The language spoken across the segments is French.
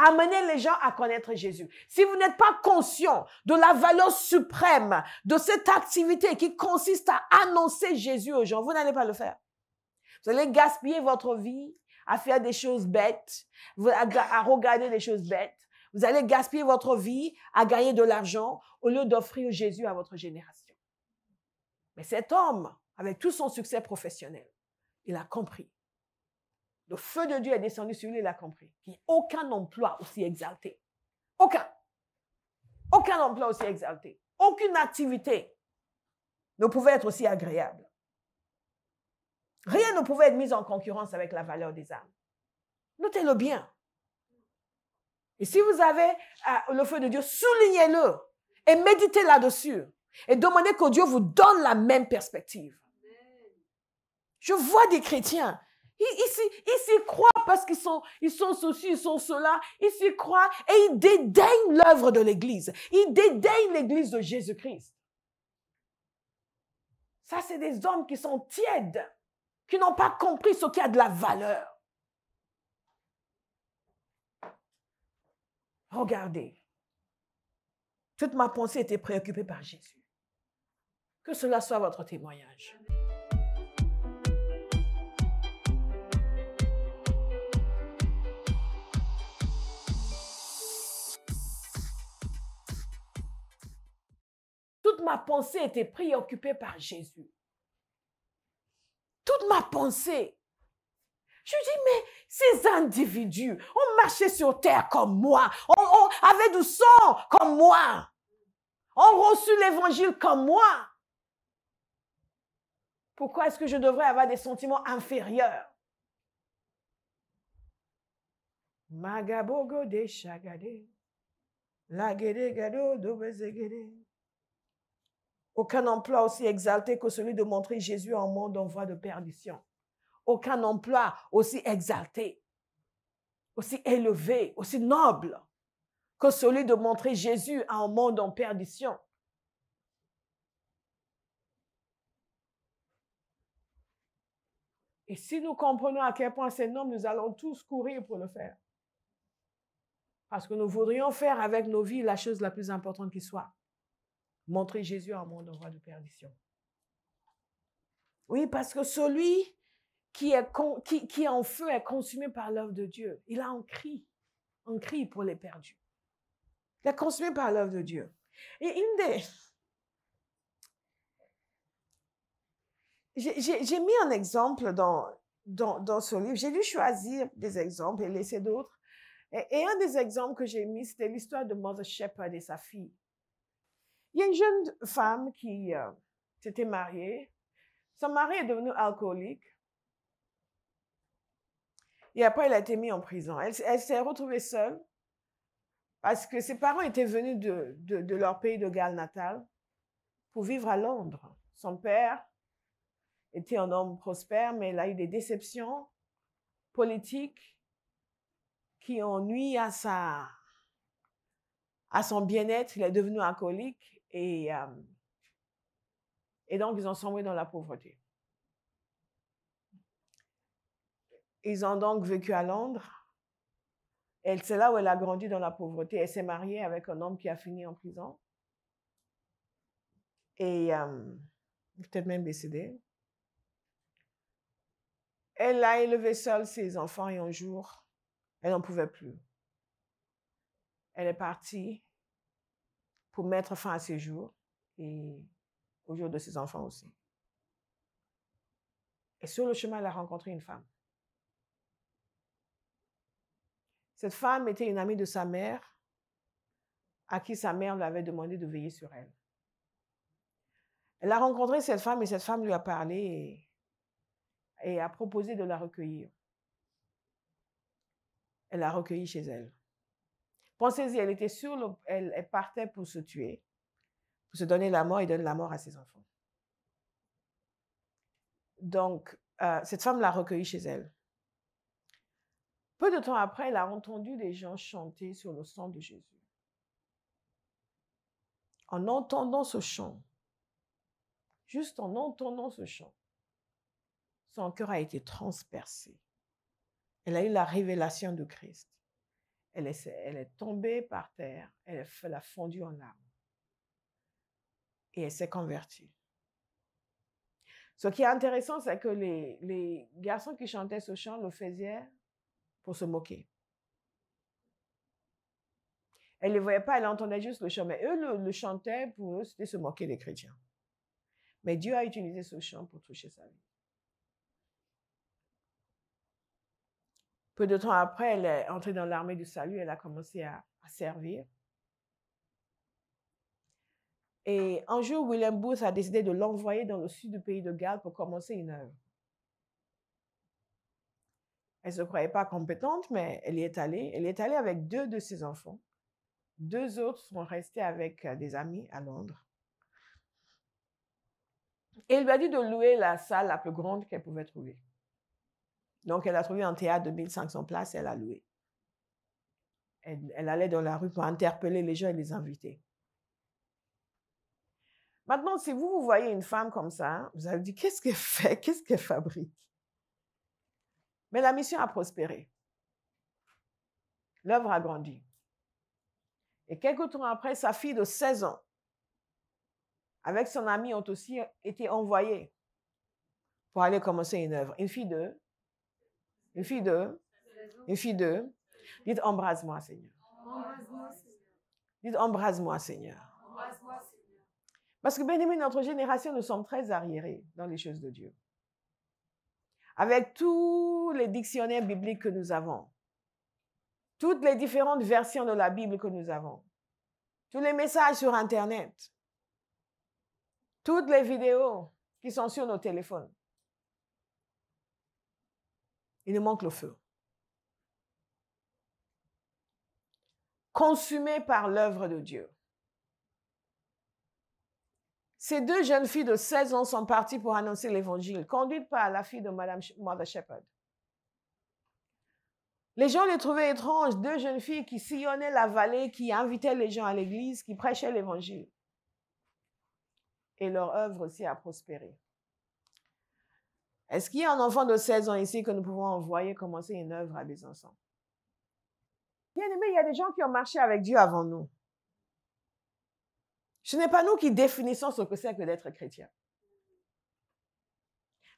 Amenez les gens à connaître Jésus. Si vous n'êtes pas conscient de la valeur suprême de cette activité qui consiste à annoncer Jésus aux gens, vous n'allez pas le faire. Vous allez gaspiller votre vie à faire des choses bêtes, à regarder des choses bêtes. Vous allez gaspiller votre vie à gagner de l'argent au lieu d'offrir Jésus à votre génération. Mais cet homme, avec tout son succès professionnel, il a compris. Le feu de Dieu est descendu sur lui, il a compris qu'il n'y a aucun emploi aussi exalté. Aucun. Aucun emploi aussi exalté. Aucune activité ne pouvait être aussi agréable. Rien ne pouvait être mis en concurrence avec la valeur des âmes. Notez-le bien. Et si vous avez le feu de Dieu, soulignez-le et méditez là-dessus. Et demandez que Dieu vous donne la même perspective. Je vois des chrétiens, ils s'y croient parce qu'ils sont ceci, ils sont cela, ils s'y croient et ils dédaignent l'œuvre de l'Église. Ils dédaignent l'Église de Jésus-Christ. Ça, c'est des hommes qui sont tièdes, qui n'ont pas compris ce qui a de la valeur. Regardez. Toute ma pensée était préoccupée par Jésus. Que cela soit votre témoignage. Toute ma pensée était préoccupée par Jésus. Toute ma pensée. Je dis, mais ces individus ont marché sur terre comme moi, avaient du sang comme moi, ont reçu l'évangile comme moi. Pourquoi est-ce que je devrais avoir des sentiments inférieurs? Magabogo de chagade, la gede gado dobezegede. Aucun emploi aussi exalté que celui de montrer Jésus en monde en voie de perdition. Aucun emploi aussi exalté, aussi élevé, aussi noble que celui de montrer Jésus à un monde en perdition. Et si nous comprenons à quel point c'est noble, nous allons tous courir pour le faire. Parce que nous voudrions faire avec nos vies la chose la plus importante qui soit. Montrer Jésus à un monde en voie de perdition. Oui, parce que celui qui est en feu est consumé par l'œuvre de Dieu. Il a un cri pour les perdus. Il est consumé par l'œuvre de Dieu. Et j'ai mis un exemple dans ce livre. J'ai dû choisir des exemples et laisser d'autres. Et un des exemples que j'ai mis, c'était l'histoire de Mother Shepherd et sa fille. Il y a une jeune femme qui s'était mariée. Son mari est devenu alcoolique. Et après, elle a été mise en prison. Elle s'est retrouvée seule parce que ses parents étaient venus de leur pays de Galles natal pour vivre à Londres. Son père était un homme prospère, mais il a eu des déceptions politiques qui ont nui à son bien-être. Il est devenu alcoolique et donc ils ont sombré dans la pauvreté. Ils ont donc vécu à Londres. C'est là où elle a grandi dans la pauvreté. Elle s'est mariée avec un homme qui a fini en prison. Et peut-être même décédé. Elle a élevé seule ses enfants et un jour, elle n'en pouvait plus. Elle est partie pour mettre fin à ses jours et au jour de ses enfants aussi. Et sur le chemin, elle a rencontré une femme. Cette femme était une amie de sa mère, à qui sa mère lui avait demandé de veiller sur elle. Elle a rencontré cette femme et cette femme lui a parlé et a proposé de la recueillir. Elle l'a recueillie chez elle. Pensez-y, elle était sûre, elle partait pour se tuer, pour se donner la mort et donner la mort à ses enfants. Donc, cette femme l'a recueillie chez elle. Peu de temps après, elle a entendu des gens chanter sur le sang de Jésus. En entendant ce chant, juste en entendant ce chant, son cœur a été transpercé. Elle a eu la révélation de Christ. elle est tombée par terre, elle a fondu en larmes. Et elle s'est convertie. Ce qui est intéressant, c'est que les garçons qui chantaient ce chant le faisaient pour se moquer. Elle ne les voyait pas, elle entendait juste le chant, mais eux le chantaient, pour eux, c'était se moquer des chrétiens. Mais Dieu a utilisé ce chant pour toucher sa vie. Peu de temps après, elle est entrée dans l'armée du salut, elle a commencé à servir. Et un jour, William Booth a décidé de l'envoyer dans le sud du pays de Galles pour commencer une œuvre. Elle ne se croyait pas compétente, mais elle y est allée. Elle est allée avec 2 de ses enfants. 2 autres sont restés avec des amis à Londres. Et il lui a dit de louer la salle la plus grande qu'elle pouvait trouver. Donc, elle a trouvé un théâtre de 1500 places et elle a loué. Elle allait dans la rue pour interpeller les gens et les inviter. Maintenant, si vous voyez une femme comme ça, vous allez dire, qu'est-ce qu'elle fait? Qu'est-ce qu'elle fabrique? Mais la mission a prospéré. L'œuvre a grandi. Et quelques temps après, sa fille de 16 ans, avec son ami, ont aussi été envoyés pour aller commencer une œuvre. Une fille de... Dites, embrase-moi, Seigneur. Dites, embrase-moi, Seigneur. Parce que, bien aimé, notre génération, nous sommes très arriérés dans les choses de Dieu. Avec tous les dictionnaires bibliques que nous avons, toutes les différentes versions de la Bible que nous avons, tous les messages sur Internet, toutes les vidéos qui sont sur nos téléphones. Il nous manque le feu. Consumé par l'œuvre de Dieu. Ces 2 jeunes filles de 16 ans sont parties pour annoncer l'évangile, conduites par la fille de Madame Mother Shepherd. Les gens les trouvaient étranges, 2 jeunes filles qui sillonnaient la vallée, qui invitaient les gens à l'église, qui prêchaient l'évangile. Et leur œuvre aussi a prospéré. Est-ce qu'il y a un enfant de 16 ans ici que nous pouvons envoyer commencer une œuvre à des enfants? Bien aimé, il y a des gens qui ont marché avec Dieu avant nous. Ce n'est pas nous qui définissons ce que c'est que d'être chrétien.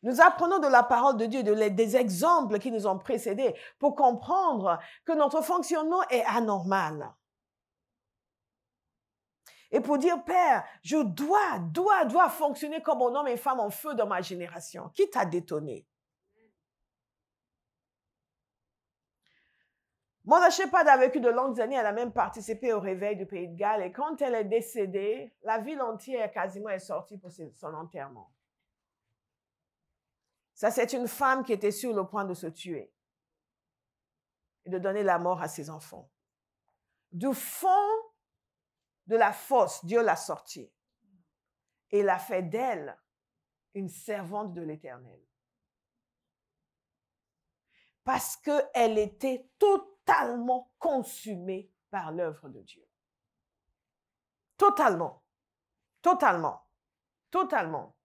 Nous apprenons de la parole de Dieu, des exemples qui nous ont précédés pour comprendre que notre fonctionnement est anormal. Et pour dire, Père, je dois fonctionner comme un homme et une femme en feu dans ma génération. Qui t'a détonné? Mother Shepherd a vécu de longues années, elle a même participé au réveil du pays de Galles et quand elle est décédée, la ville entière quasiment est sortie pour son enterrement. Ça, c'est une femme qui était sur le point de se tuer et de donner la mort à ses enfants. Du fond de la fosse, Dieu l'a sortie et l'a fait d'elle une servante de l'Éternel. Parce qu'elle était totalement consumée par l'œuvre de Dieu. Totalement. Totalement. Totalement.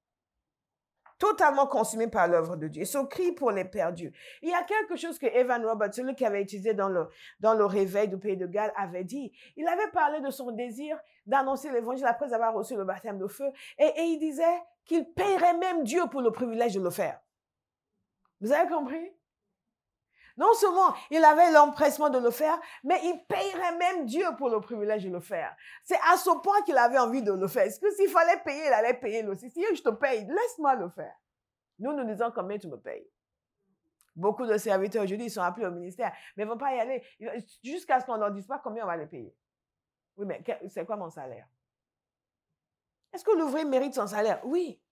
Totalement consumée par l'œuvre de Dieu. Et son cri pour les perdus. Il y a quelque chose que Evan Roberts, celui qui avait utilisé dans le réveil du pays de Galles, avait dit. Il avait parlé de son désir d'annoncer l'évangile après avoir reçu le baptême de feu. Et il disait qu'il paierait même Dieu pour le privilège de le faire. Vous avez compris? Non seulement il avait l'empressement de le faire, mais il payerait même Dieu pour le privilège de le faire. C'est à ce point qu'il avait envie de le faire. Est-ce que s'il fallait payer, il allait payer aussi? Si je te paye, laisse-moi le faire. Nous disons combien tu me payes. Beaucoup de serviteurs aujourd'hui, ils sont appelés au ministère, mais ils ne vont pas y aller jusqu'à ce qu'on ne leur dise pas combien on va les payer. Oui, mais c'est quoi mon salaire? Est-ce que l'ouvrier mérite son salaire? Oui.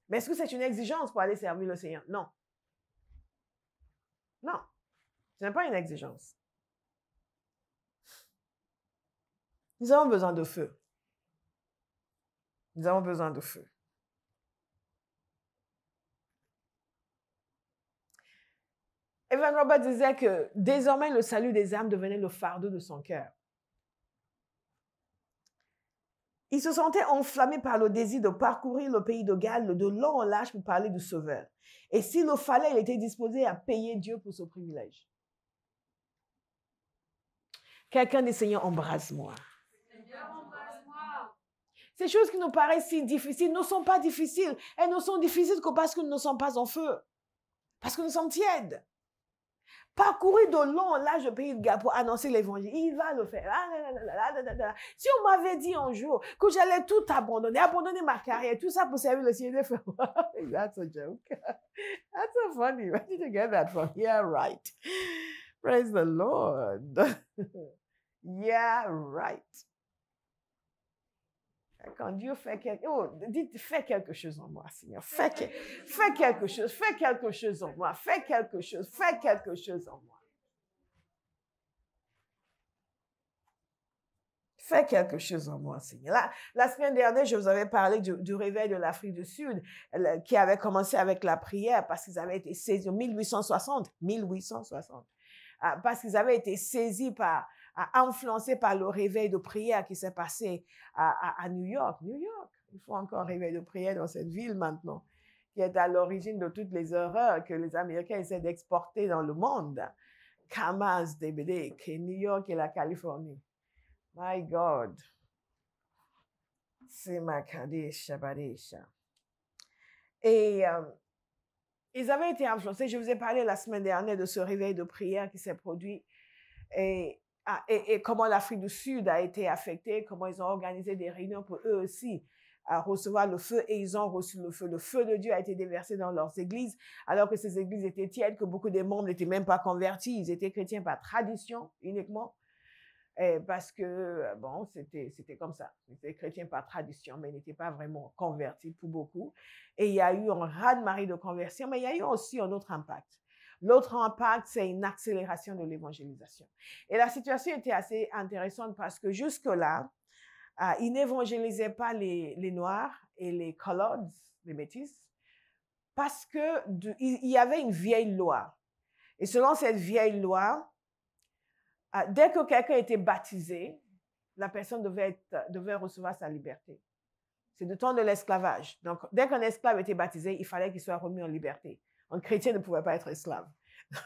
Mais est-ce que c'est une exigence pour aller servir le Seigneur? Non. Non, ce n'est pas une exigence. Nous avons besoin de feu. Nous avons besoin de feu. Evan Roberts disait que désormais le salut des âmes devenait le fardeau de son cœur. Il se sentait enflammé par le désir de parcourir le pays de Galles de long en large pour parler du Sauveur. Et s'il le fallait, il était disposé à payer Dieu pour ce privilège. Quelqu'un dit, Seigneur, embrase-moi. Ces choses qui nous paraissent si difficiles ne sont pas difficiles. Elles ne sont difficiles que parce que nous ne sommes pas en feu. Parce que nous sommes tièdes. Parcourir de long, large pays de gars pour annoncer l'évangile. Il va le faire. Si on m'avait dit un jour que j'allais tout abandonner ma carrière, tout ça pour servir le Seigneur, that's a joke. That's so funny. Where did you get that from? Yeah, right. Praise the Lord. Yeah, right. Quand Dieu fait fais quelque chose en moi, Seigneur. Fais quelque chose en moi. Fais quelque chose en moi. Fais quelque chose en moi, Seigneur. La semaine dernière, je vous avais parlé du réveil de l'Afrique du Sud, qui avait commencé avec la prière parce qu'ils avaient été saisis en 1860, parce qu'ils avaient été saisis influencés par le réveil de prière qui s'est passé à New York. Il faut encore un réveil de prière dans cette ville maintenant, qui est à l'origine de toutes les horreurs que les Américains essaient d'exporter dans le monde. Kamas, DBD, New York et la Californie. My God. C'est ma Kadesha Badesha. Et ils avaient été influencés. Je vous ai parlé la semaine dernière de ce réveil de prière qui s'est produit et comment l'Afrique du Sud a été affectée, comment ils ont organisé des réunions pour eux aussi à recevoir le feu et ils ont reçu le feu. Le feu de Dieu a été déversé dans leurs églises alors que ces églises étaient tièdes, que beaucoup des membres n'étaient même pas convertis. Ils étaient chrétiens par tradition uniquement. Parce que, bon, c'était comme ça. Ils étaient chrétiens par tradition, mais ils n'étaient pas vraiment convertis pour beaucoup. Et il y a eu un raz-de-marée de conversion, mais il y a eu aussi un autre impact. L'autre impact, c'est une accélération de l'évangélisation. Et la situation était assez intéressante parce que jusque-là, ils n'évangélisaient pas les Noirs et les Colored, les Métis, parce que il y avait une vieille loi. Et selon cette vieille loi, dès que quelqu'un était baptisé, la personne devait recevoir sa liberté. C'est du temps de l'esclavage. Donc, dès qu'un esclave était baptisé, il fallait qu'il soit remis en liberté. Un chrétien ne pouvait pas être esclave.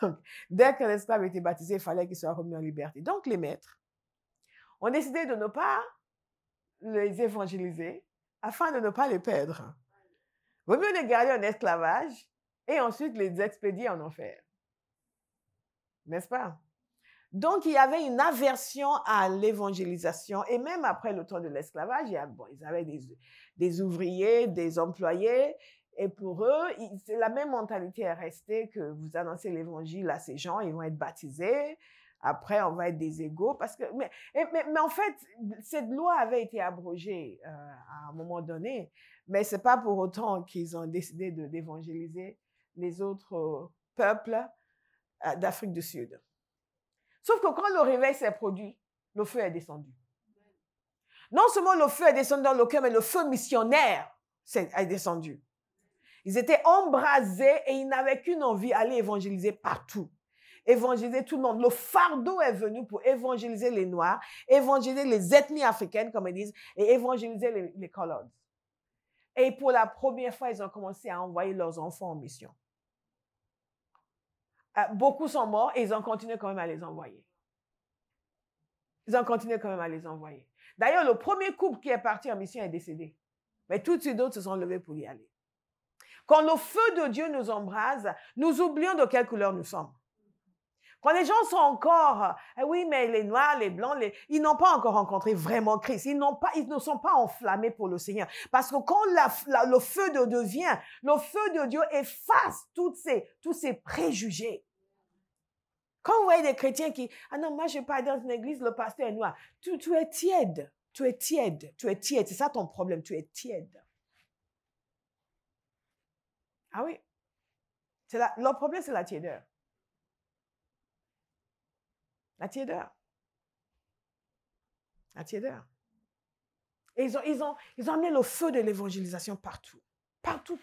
Donc, dès qu'un esclave était baptisé, il fallait qu'il soit remis en liberté. Donc, les maîtres ont décidé de ne pas les évangéliser afin de ne pas les perdre. Vaut mieux les garder en esclavage et ensuite les expédier en enfer. N'est-ce pas? Donc, il y avait une aversion à l'évangélisation. Et même après le temps de l'esclavage, ils avaient des ouvriers, des employés. Et pour eux, la même mentalité est restée que vous annoncez l'évangile à ces gens, ils vont être baptisés. Après, on va être des égaux. Mais en fait, cette loi avait été abrogée à un moment donné. Mais ce n'est pas pour autant qu'ils ont décidé d'évangéliser les autres peuples d'Afrique du Sud. Sauf que quand le réveil s'est produit, le feu est descendu. Non seulement le feu est descendu dans le cœur, mais le feu missionnaire est descendu. Ils étaient embrasés et ils n'avaient qu'une envie, aller évangéliser partout. Évangéliser tout le monde. Le fardeau est venu pour évangéliser les Noirs, évangéliser les ethnies africaines, comme ils disent, et évangéliser les Colored. Et pour la première fois, ils ont commencé à envoyer leurs enfants en mission. Beaucoup sont morts et ils ont continué quand même à les envoyer. D'ailleurs, le premier couple qui est parti en mission est décédé. Mais tout de suite, d'autres se sont levés pour y aller. Quand le feu de Dieu nous embrase, nous oublions de quelle couleur nous sommes. Quand les gens sont encore, oui, mais les Noirs, les Blancs, ils n'ont pas encore rencontré vraiment Christ. Ils ne sont pas enflammés pour le Seigneur. Parce que quand le feu de Dieu vient, le feu de Dieu efface tous ces préjugés. Quand vous voyez des chrétiens qui, ah non, moi je ne vais pas dans une église, le pasteur est noir. Tu es tiède. C'est ça ton problème, tu es tiède. Ah oui. Leur problème, c'est la tiédeur. La tiédeur. Et ils ont amené le feu de l'évangélisation partout. Partout.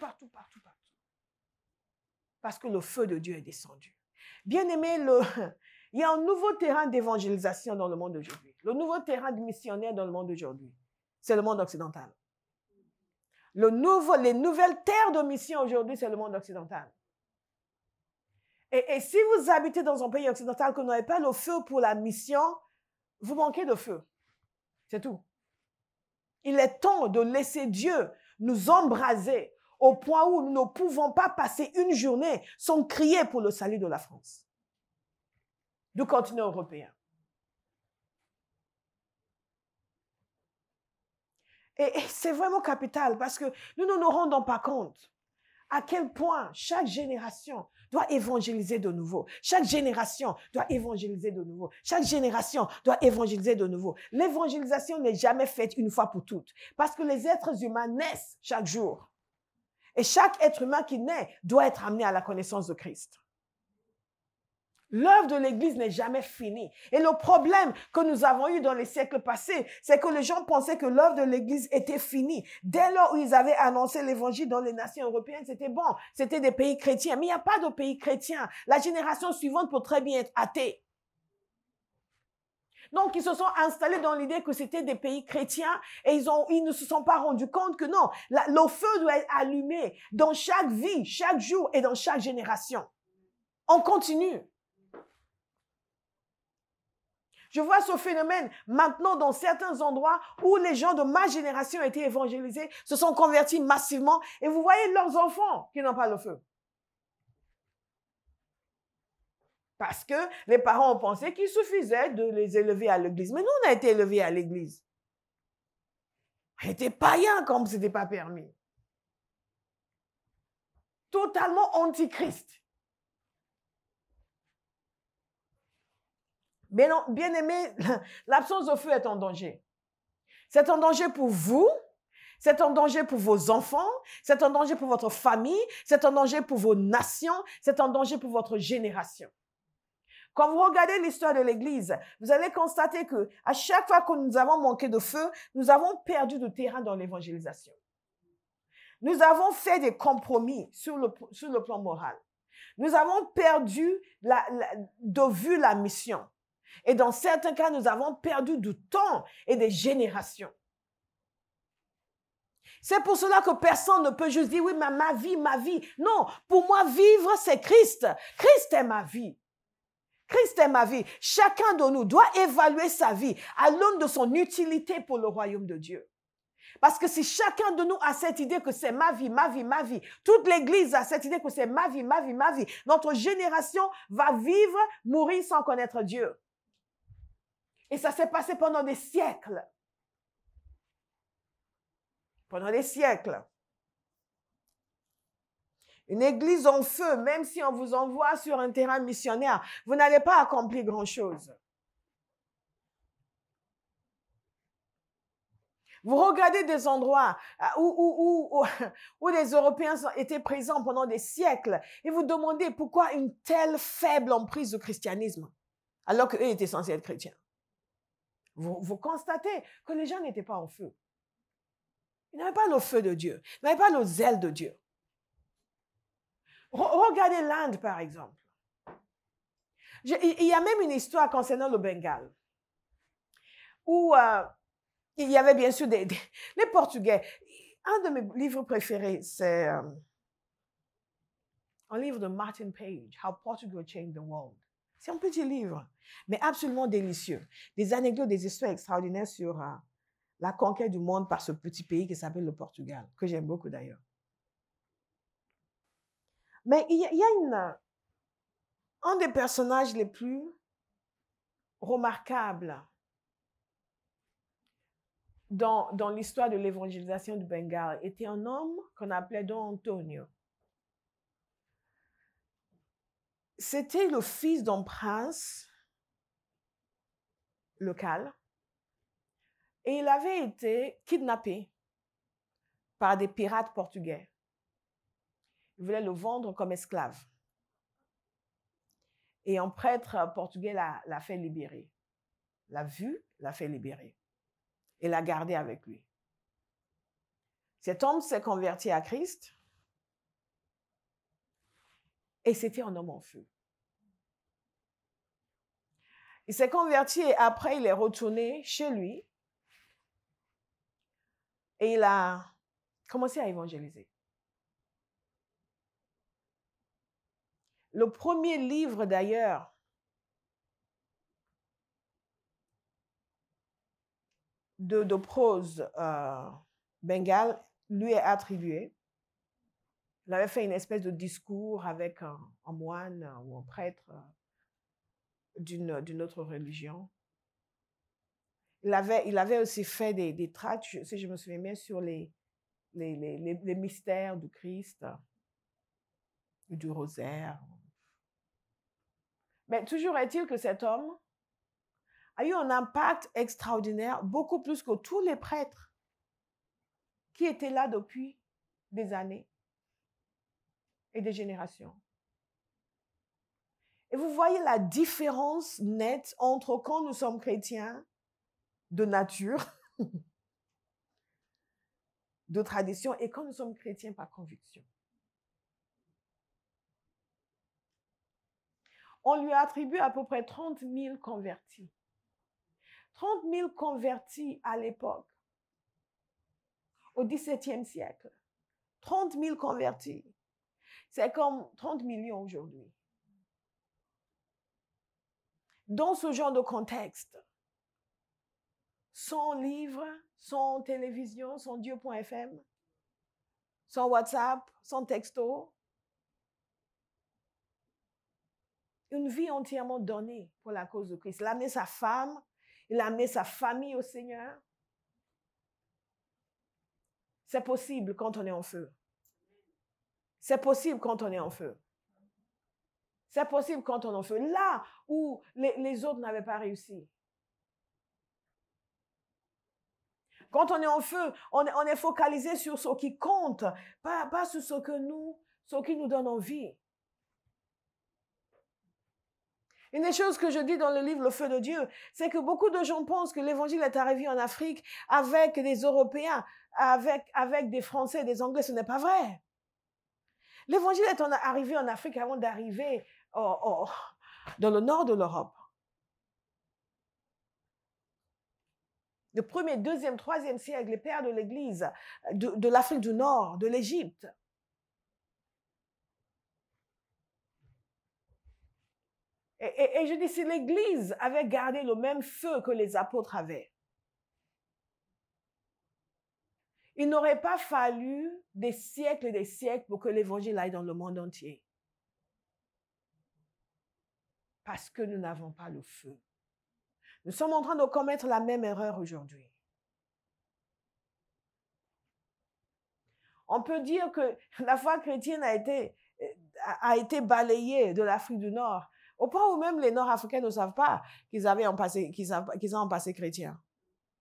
Parce que le feu de Dieu est descendu. Bien-aimé, il y a un nouveau terrain d'évangélisation dans le monde d'aujourd'hui. Le nouveau terrain de missionnaire dans le monde d'aujourd'hui, c'est le monde occidental. Les nouvelles terres de mission aujourd'hui, c'est le monde occidental. Et si vous habitez dans un pays occidental que vous n'avez pas le feu pour la mission, Vous manquez de feu. C'est tout. Il est temps de laisser Dieu nous embraser au point où nous ne pouvons pas passer une journée sans crier pour le salut de la France, du continent européen. Et c'est vraiment capital parce que nous ne nous rendons pas compte à quel point chaque génération doit évangéliser de nouveau. Chaque génération doit évangéliser de nouveau. Chaque génération doit évangéliser de nouveau. L'évangélisation n'est jamais faite une fois pour toutes parce que les êtres humains naissent chaque jour. Et chaque être humain qui naît doit être amené à la connaissance de Christ. L'œuvre de l'Église n'est jamais finie. Et le problème que nous avons eu dans les siècles passés, c'est que les gens pensaient que l'œuvre de l'Église était finie. Dès lors où ils avaient annoncé l'Évangile dans les nations européennes, c'était bon, c'était des pays chrétiens. Mais il n'y a pas de pays chrétiens. La génération suivante peut très bien être athée. Donc, ils se sont installés dans l'idée que c'était des pays chrétiens et ils ne se sont pas rendus compte que non, le feu doit être allumé dans chaque vie, chaque jour et dans chaque génération. On continue. Je vois ce phénomène maintenant dans certains endroits où les gens de ma génération ont été évangélisés, se sont convertis massivement et vous voyez leurs enfants qui n'ont pas le feu. Parce que les parents ont pensé qu'il suffisait de les élever à l'église. Mais nous, on a été élevés à l'église. On était païens comme ce n'était pas permis. Totalement antichrist. Bien aimé, l'absence de feu est en danger. C'est en danger pour vous, c'est en danger pour vos enfants, c'est en danger pour votre famille, c'est en danger pour vos nations, c'est en danger pour votre génération. Quand vous regardez l'histoire de l'Église, vous allez constater que à chaque fois que nous avons manqué de feu, nous avons perdu de terrain dans l'évangélisation. Nous avons fait des compromis sur le plan moral. Nous avons perdu de vue la mission. Et dans certains cas, nous avons perdu du temps et des générations. C'est pour cela que personne ne peut juste dire, oui, mais ma vie, ma vie. Non, pour moi, vivre, c'est Christ. Christ est ma vie. Christ est ma vie. Chacun de nous doit évaluer sa vie à l'aune de son utilité pour le royaume de Dieu. Parce que si chacun de nous a cette idée que c'est ma vie, ma vie, ma vie, toute l'Église a cette idée que c'est ma vie, ma vie, ma vie, notre génération va vivre, mourir sans connaître Dieu. Et ça s'est passé pendant des siècles. Pendant des siècles. Une église en feu, même si on vous envoie sur un terrain missionnaire, vous n'allez pas accomplir grand-chose. Vous regardez des endroits où les Européens étaient présents pendant des siècles et vous demandez pourquoi une telle faible emprise du christianisme, alors qu'eux étaient censés être chrétiens. Vous constatez que les gens n'étaient pas en feu. Ils n'avaient pas le feu de Dieu. Ils n'avaient pas le zèle de Dieu. Regardez l'Inde, par exemple. Il y a même une histoire concernant le Bengale, où il y avait bien sûr les Portugais. Un de mes livres préférés, c'est un livre de Martin Page, How Portugal Changed the World. C'est un petit livre, mais absolument délicieux. Des anecdotes, des histoires extraordinaires sur la conquête du monde par ce petit pays qui s'appelle le Portugal, que j'aime beaucoup d'ailleurs. Mais il y a un des personnages les plus remarquables dans l'histoire de l'évangélisation du Bengale était un homme qu'on appelait Don Antonio. C'était le fils d'un prince local et il avait été kidnappé par des pirates portugais. Ils voulaient le vendre comme esclave. Et un prêtre portugais l'a fait libérer. L'a vu, l'a fait libérer. Et l'a gardé avec lui. Cet homme s'est converti à Christ. Et c'était un homme en feu. Il s'est converti et après il est retourné chez lui. Et il a commencé à évangéliser. Le premier livre d'ailleurs de prose bengale lui est attribué. Il avait fait une espèce de discours avec un moine ou un prêtre d'une autre religion. Il avait aussi fait des tracts, si je me souviens bien, sur les mystères du Christ, du rosaire. Mais toujours est-il que cet homme a eu un impact extraordinaire, beaucoup plus que tous les prêtres qui étaient là depuis des années et des générations. Et vous voyez la différence nette entre quand nous sommes chrétiens de nature, de tradition, et quand nous sommes chrétiens par conviction. On lui a attribué à peu près 30 000 convertis. 30 000 convertis à l'époque, au XVIIe siècle. 30 000 convertis. C'est comme 30 millions aujourd'hui. Dans ce genre de contexte, sans livre, sans télévision, sans Dieu.fm, sans WhatsApp, sans texto, une vie entièrement donnée pour la cause de Christ. Il a amené sa femme, il a amené sa famille au Seigneur. C'est possible quand on est en feu. C'est possible quand on est en feu. C'est possible quand on est en feu. Là où les autres n'avaient pas réussi. Quand on est en feu, on est focalisé sur ce qui compte, pas sur ce qui nous donne envie. Une des choses que je dis dans le livre Le Feu de Dieu, c'est que beaucoup de gens pensent que l'évangile est arrivé en Afrique avec des Européens, avec des Français, des Anglais. Ce n'est pas vrai. L'évangile est arrivé en Afrique avant d'arriver dans le nord de l'Europe. Le 1er, 2e, 3e siècle, les pères de l'Église de l'Afrique du Nord, de l'Égypte. Et je dis, si l'Église avait gardé le même feu que les apôtres avaient, il n'aurait pas fallu des siècles et des siècles pour que l'Évangile aille dans le monde entier. Parce que nous n'avons pas le feu. Nous sommes en train de commettre la même erreur aujourd'hui. On peut dire que la foi chrétienne a été balayée de l'Afrique du Nord, au point où même les Nord-Africains ne savent pas qu'ils ont un passé chrétien.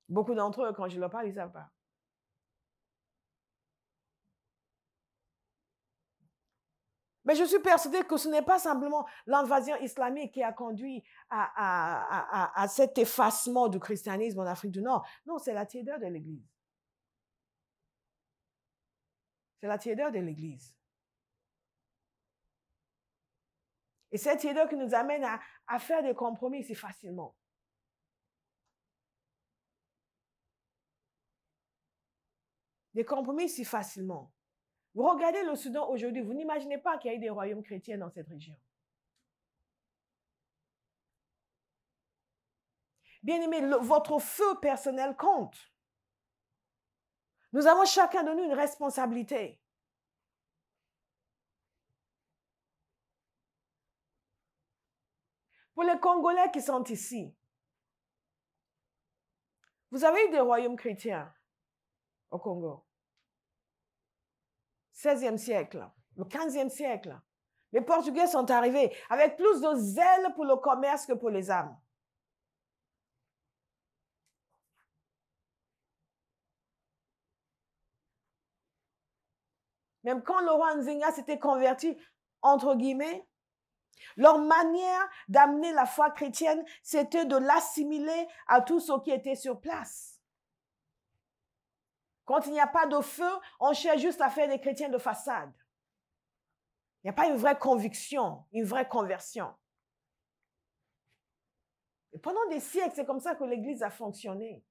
Beaucoup d'entre eux, quand je leur parle, ils ne savent pas. Mais je suis persuadée que ce n'est pas simplement l'invasion islamique qui a conduit à cet effacement du christianisme en Afrique du Nord. Non, c'est la tiédeur de l'Église. C'est la tiédeur de l'Église. Et cette tiédeur qui nous amène à faire des compromis si facilement. Des compromis si facilement. Vous regardez le Soudan aujourd'hui, vous n'imaginez pas qu'il y ait des royaumes chrétiens dans cette région. Bien-aimés, votre feu personnel compte. Nous avons chacun de nous une responsabilité. Pour les Congolais qui sont ici, vous avez eu des royaumes chrétiens au Congo. 16e siècle, le 15e siècle. Les Portugais sont arrivés avec plus de zèle pour le commerce que pour les âmes. Même quand le roi Nzinga s'était converti, entre guillemets, leur manière d'amener la foi chrétienne, c'était de l'assimiler à tout ce qui était sur place. Quand il n'y a pas de feu, on cherche juste à faire des chrétiens de façade. Il n'y a pas une vraie conviction, une vraie conversion. Et pendant des siècles, c'est comme ça que l'Église a fonctionné.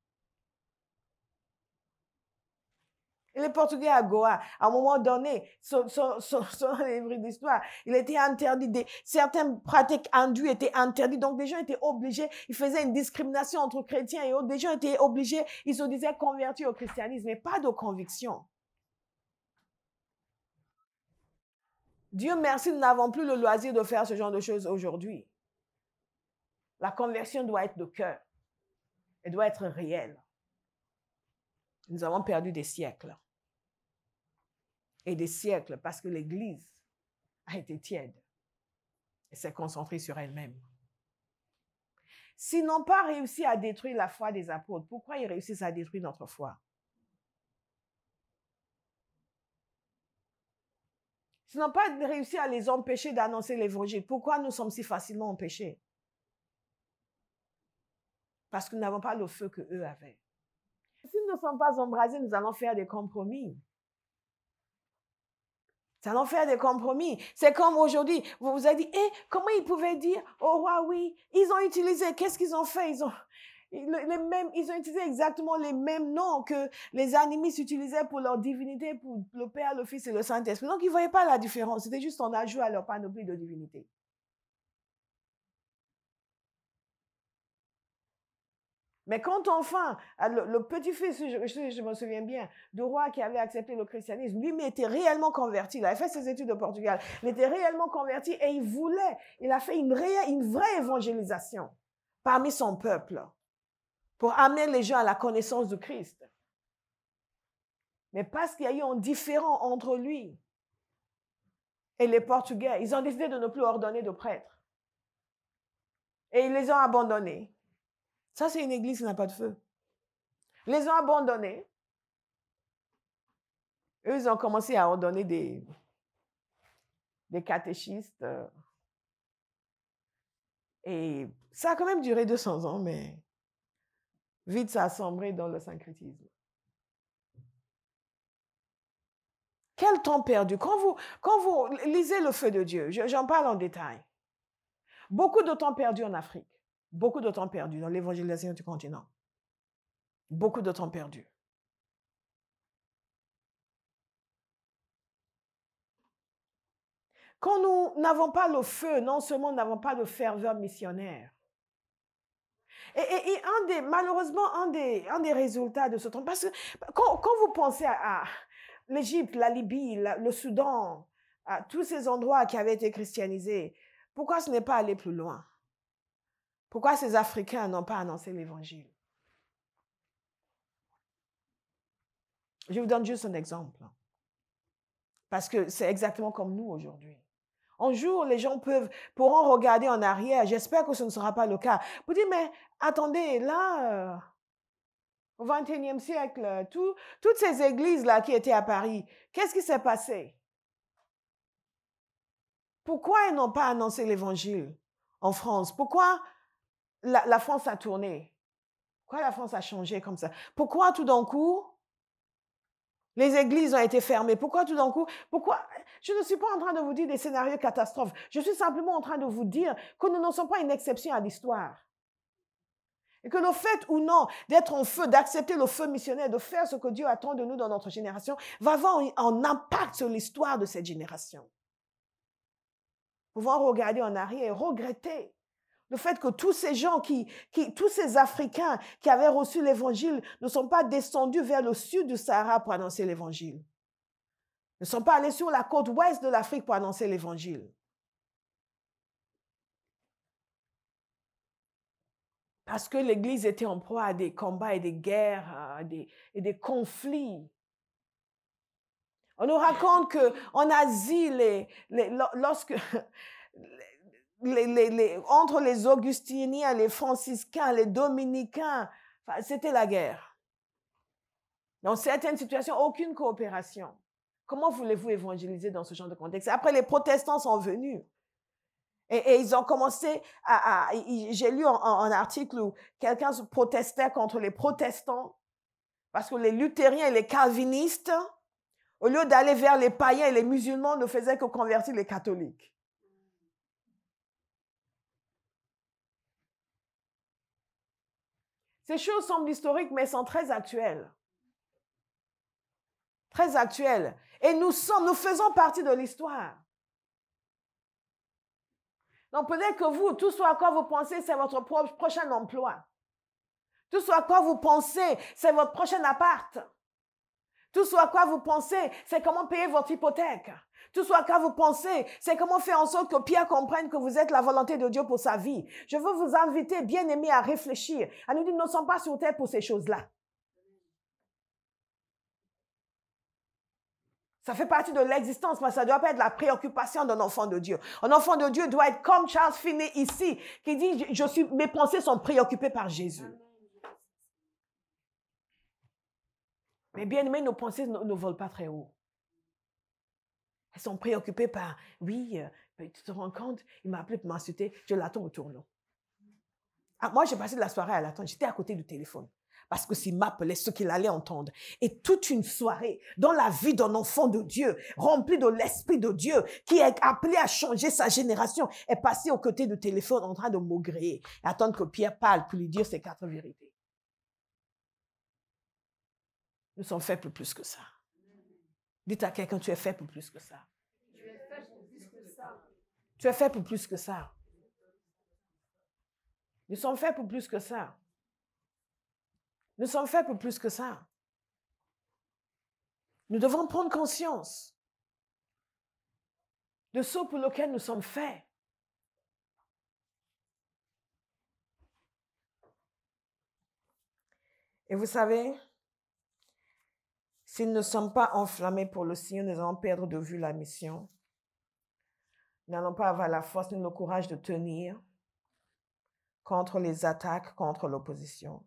Et les Portugais à Goa, à un moment donné, son livre d'histoire, il était interdit. Certaines pratiques indues étaient interdites. Donc, des gens étaient obligés. Ils faisaient une discrimination entre chrétiens et autres. Des gens étaient obligés. Ils se disaient convertis au christianisme, mais pas de conviction. Dieu merci, nous n'avons plus le loisir de faire ce genre de choses aujourd'hui. La conversion doit être de cœur. Elle doit être réelle. Nous avons perdu des siècles. Et des siècles parce que l'Église a été tiède et s'est concentrée sur elle-même. S'ils n'ont pas réussi à détruire la foi des apôtres, pourquoi ils réussissent à détruire notre foi? S'ils n'ont pas réussi à les empêcher d'annoncer l'Évangile, pourquoi nous sommes si facilement empêchés? Parce que nous n'avons pas le feu qu'eux avaient. Si nous ne sommes pas embrasés, nous allons faire des compromis. Nous allons faire des compromis. C'est comme aujourd'hui, vous vous avez dit, comment ils pouvaient dire au roi, oui, ils ont utilisé, qu'est-ce qu'ils ont fait? Ils ont utilisé exactement les mêmes noms que les animistes utilisaient pour leur divinité, pour le Père, le Fils et le Saint-Esprit. Donc, ils ne voyaient pas la différence. C'était juste un ajout à leur panoplie de divinité. Mais quand enfin, le petit-fils, je me souviens bien, du roi qui avait accepté le christianisme, lui, était réellement converti. Il avait fait ses études au Portugal. Il était réellement converti et il a fait une vraie évangélisation parmi son peuple pour amener les gens à la connaissance du Christ. Mais parce qu'il y a eu un différend entre lui et les Portugais, ils ont décidé de ne plus ordonner de prêtres. Et ils les ont abandonnés. Ça, c'est une église qui n'a pas de feu. Ils les ont abandonnés. Eux, ils ont commencé à ordonner des catéchistes. Et ça a quand même duré 200 ans, mais vite, ça a sombré dans le syncrétisme. Quel temps perdu. Quand vous lisez le feu de Dieu, j'en parle en détail. Beaucoup de temps perdu en Afrique. Beaucoup de temps perdu dans l'évangélisation du continent. Beaucoup de temps perdu. Quand nous n'avons pas le feu, non seulement nous n'avons pas de ferveur missionnaire. Et malheureusement, un des résultats de ce temps, parce que quand vous pensez à l'Égypte, la Libye, le Soudan, à tous ces endroits qui avaient été christianisés, pourquoi ce n'est pas allé plus loin? Pourquoi ces Africains n'ont pas annoncé l'Évangile? Je vous donne juste un exemple. Parce que c'est exactement comme nous aujourd'hui. Un jour, les gens pourront regarder en arrière. J'espère que ce ne sera pas le cas. Vous dites, mais attendez, là, au XXIe siècle, toutes ces églises-là qui étaient à Paris, qu'est-ce qui s'est passé? Pourquoi ils n'ont pas annoncé l'Évangile en France? Pourquoi la France a tourné? Pourquoi la France a changé comme ça? Pourquoi tout d'un coup, les églises ont été fermées? Pourquoi tout d'un coup? Pourquoi? Je ne suis pas en train de vous dire des scénarios catastrophes. Je suis simplement en train de vous dire que nous ne sommes pas une exception à l'histoire. Et que le fait ou non d'être en feu, d'accepter le feu missionnaire, de faire ce que Dieu attend de nous dans notre génération, va avoir un impact sur l'histoire de cette génération. Nous pouvons regarder en arrière et regretter le fait que tous ces gens, tous ces Africains qui avaient reçu l'Évangile ne sont pas descendus vers le sud du Sahara pour annoncer l'Évangile. Ne sont pas allés sur la côte ouest de l'Afrique pour annoncer l'Évangile. Parce que l'Église était en proie à des combats et des guerres et des conflits. On nous raconte qu'en Asie, lorsque entre les augustiniens, les franciscains, les dominicains, c'était la guerre. Dans certaines situations, aucune coopération. Comment voulez-vous évangéliser dans ce genre de contexte? Après, les protestants sont venus. Et ils ont commencé j'ai lu un article où quelqu'un se protestait contre les protestants parce que les luthériens et les calvinistes, au lieu d'aller vers les païens et les musulmans, ne faisaient que convertir les catholiques. Ces choses semblent historiques, mais sont très actuelles. Très actuel. Et nous faisons partie de l'histoire. Donc peut-être que vous, tout ce à quoi vous pensez, c'est votre prochain emploi. Tout ce à quoi vous pensez, c'est votre prochain appart. Tout ce à quoi vous pensez, c'est comment payer votre hypothèque. Tout ce à quoi vous pensez, c'est comment faire en sorte que Pierre comprenne que vous êtes la volonté de Dieu pour sa vie. Je veux vous inviter, bien aimés, à réfléchir, à nous dire, nous ne sommes pas sur terre pour ces choses-là. Ça fait partie de l'existence, mais ça ne doit pas être la préoccupation d'un enfant de Dieu. Un enfant de Dieu doit être comme Charles Finney ici, qui dit, mes pensées sont préoccupées par Jésus. Mais bien aimés, nos pensées ne volent pas très haut. Elles sont préoccupées par, oui, tu te rends compte, il m'a appelé pour m'insulter, je l'attends au tournant. Ah, moi, j'ai passé de la soirée à l'attendre, j'étais à côté du téléphone. Parce que s'il m'appelait, ce qu'il allait entendre. Et toute une soirée dans la vie d'un enfant de Dieu, rempli de l'Esprit de Dieu, qui est appelé à changer sa génération, est passé aux côtés du téléphone en train de maugréer et attendre que Pierre parle pour lui dire ses 4 vérités. Nous sommes faits pour plus que ça. Dites à quelqu'un, tu es fait pour plus que ça. Tu es fait pour plus que ça. Nous sommes faits pour plus que ça. Nous sommes faits pour plus que ça. Nous devons prendre conscience de ce pour lequel nous sommes faits. Et vous savez, si nous ne sommes pas enflammés pour le Seigneur, nous allons perdre de vue la mission. Nous n'allons pas avoir la force ni le courage de tenir contre les attaques, contre l'opposition.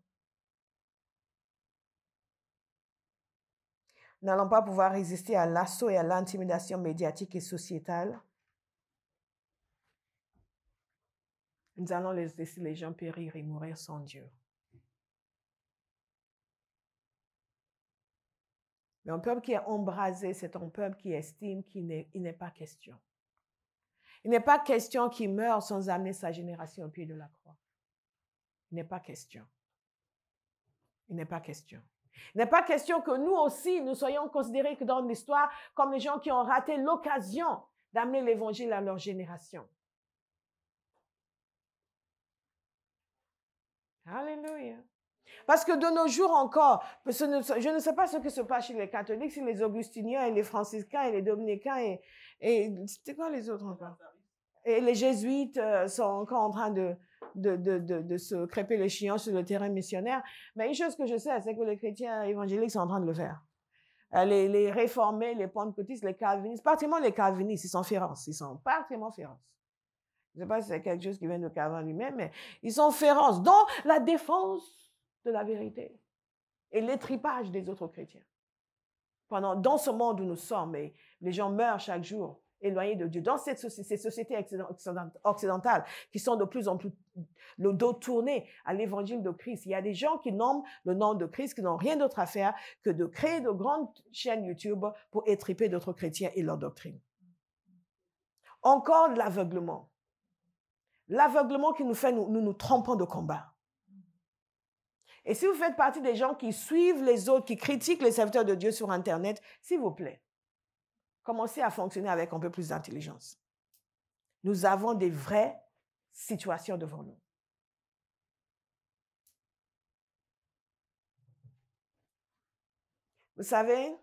Nous n'allons pas pouvoir résister à l'assaut et à l'intimidation médiatique et sociétale. Nous allons laisser les gens périr et mourir sans Dieu. Mais un peuple qui est embrasé, c'est un peuple qui estime qu'il n'est pas question. Il n'est pas question qu'il meure sans amener sa génération au pied de la croix. Il n'est pas question. Il n'est pas question. Il n'est pas question que nous aussi, nous soyons considérés que dans l'histoire comme les gens qui ont raté l'occasion d'amener l'évangile à leur génération. Alléluia. Parce que de nos jours encore, je ne sais pas ce qui se passe chez les catholiques, si les augustiniens et les franciscains et les dominicains et c'était quoi les autres encore? Et les jésuites sont encore en train de se crêper les chiens sur le terrain missionnaire. Mais une chose que je sais, c'est que les chrétiens évangéliques sont en train de le faire. Les réformés, les pentecôtistes, les calvinistes, particulièrement les calvinistes, ils sont féroces. Ils sont particulièrement féroces. Je ne sais pas si c'est quelque chose qui vient de Calvin lui-même, mais ils sont féroces dans la défense de la vérité et l'étripage des autres chrétiens. Dans ce monde où nous sommes, et les gens meurent chaque jour, éloignés de Dieu, dans ces sociétés occidentales qui sont de plus en plus le dos tourné à l'évangile de Christ, il y a des gens qui nomment le nom de Christ, qui n'ont rien d'autre à faire que de créer de grandes chaînes YouTube pour étriper d'autres chrétiens et leur doctrine. Encore de l'aveuglement. L'aveuglement qui nous fait nous trompons de combat. Et si vous faites partie des gens qui suivent les autres, qui critiquent les serviteurs de Dieu sur Internet, s'il vous plaît, commencez à fonctionner avec un peu plus d'intelligence. Nous avons des vraies situations devant nous. Vous savez,